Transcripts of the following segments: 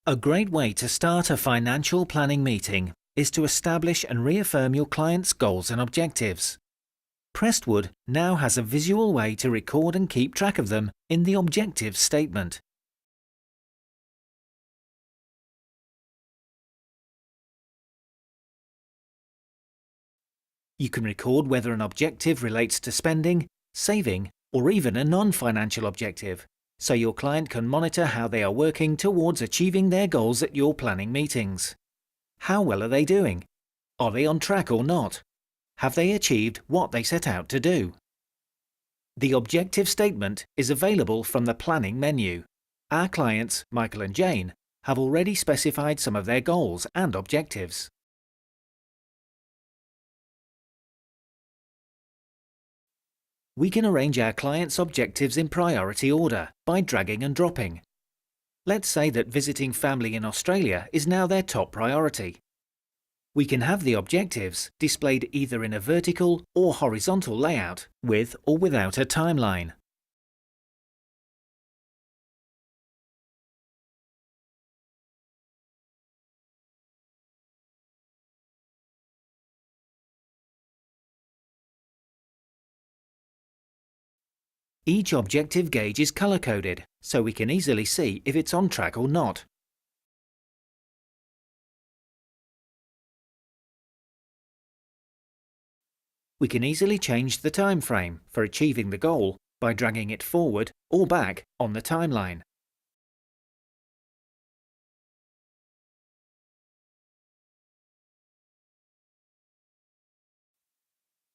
A great way to start a financial planning meeting is to establish and reaffirm your client's goals and objectives. Prestwood now has a visual way to record and keep track of them in the objectives statement. You can record whether an objective relates to spending, saving, or even a non-financial objective, so your client can monitor how they are working towards achieving their goals at your planning meetings. How well are they doing? Are they on track or not? Have they achieved what they set out to do? The objective statement is available from the planning menu. Our clients, Michael and Jane, have already specified some of their goals and objectives. We can arrange our clients' objectives in priority order by dragging and dropping. Let's say that visiting family in Australia is now their top priority. We can have the objectives displayed either in a vertical or horizontal layout, with or without a timeline. Each objective gauge is color-coded, so we can easily see if it's on track or not. We can easily change the time frame for achieving the goal by dragging it forward or back on the timeline.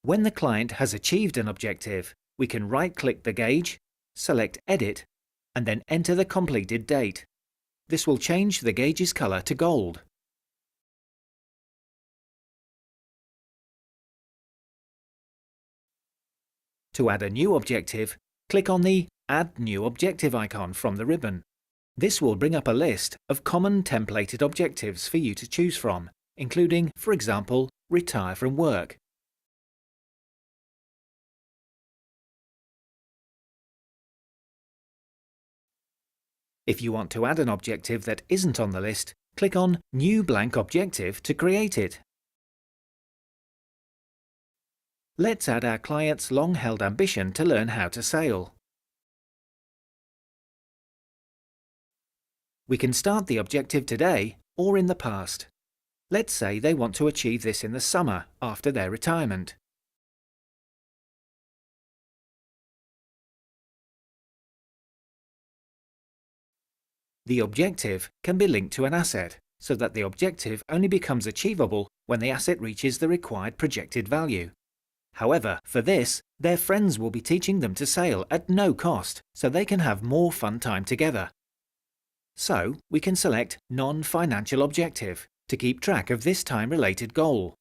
When the client has achieved an objective, we can right-click the gauge, select Edit, and then enter the completed date. This will change the gauge's color to gold. To add a new objective, click on the Add New Objective icon from the ribbon. This will bring up a list of common templated objectives for you to choose from, including, for example, retire from work. If you want to add an objective that isn't on the list, click on New Blank Objective to create it. Let's add our client's long-held ambition to learn how to sail. We can start the objective today or in the past. Let's say they want to achieve this in the summer after their retirement. The objective can be linked to an asset, so that the objective only becomes achievable when the asset reaches the required projected value. However, for this, their friends will be teaching them to sail at no cost, so they can have more fun time together. So, we can select Non-Financial Objective to keep track of this time-related goal.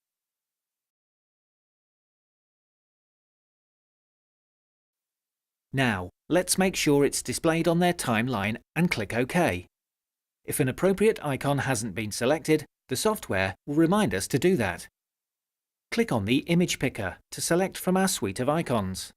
Now, let's make sure it's displayed on their timeline and click OK. If an appropriate icon hasn't been selected, the software will remind us to do that. Click on the Image Picker to select from our suite of icons.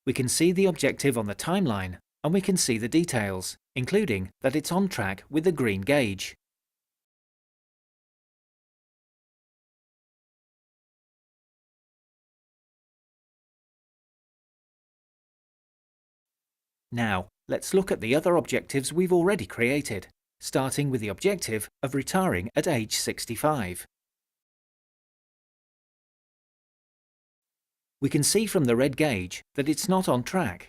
We can see the objective on the timeline, and we can see the details, including that it's on track with the green gauge. Now, let's look at the other objectives we've already created, starting with the objective of retiring at age 65. We can see from the red gauge that it's not on track.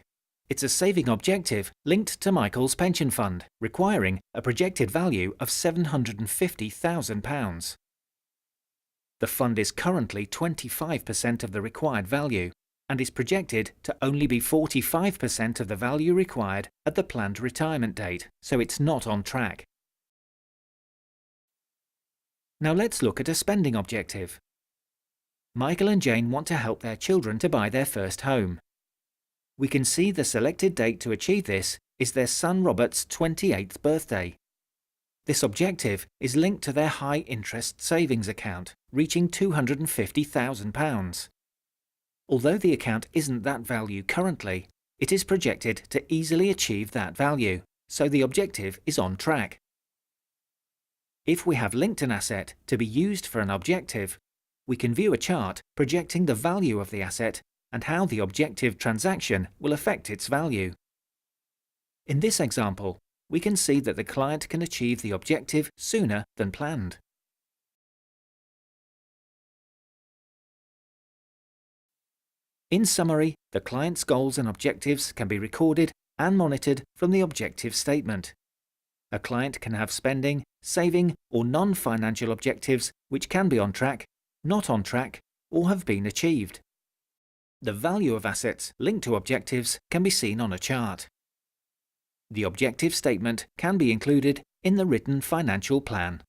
It's a saving objective linked to Michael's pension fund, requiring a projected value of £750,000. The fund is currently 25% of the required value and is projected to only be 45% of the value required at the planned retirement date, so it's not on track. Now let's look at a spending objective. Michael and Jane want to help their children to buy their first home. We can see the selected date to achieve this is their son Robert's 28th birthday. This objective is linked to their high-interest savings account, reaching £250,000. Although the account isn't that value currently, it is projected to easily achieve that value, so the objective is on track. If we have linked an asset to be used for an objective, we can view a chart projecting the value of the asset and how the objective transaction will affect its value. In this example, we can see that the client can achieve the objective sooner than planned. In summary, the client's goals and objectives can be recorded and monitored from the objective statement. A client can have spending, saving, or non-financial objectives which can be on track, not on track, or have been achieved. The value of assets linked to objectives can be seen on a chart. The objective statement can be included in the written financial plan.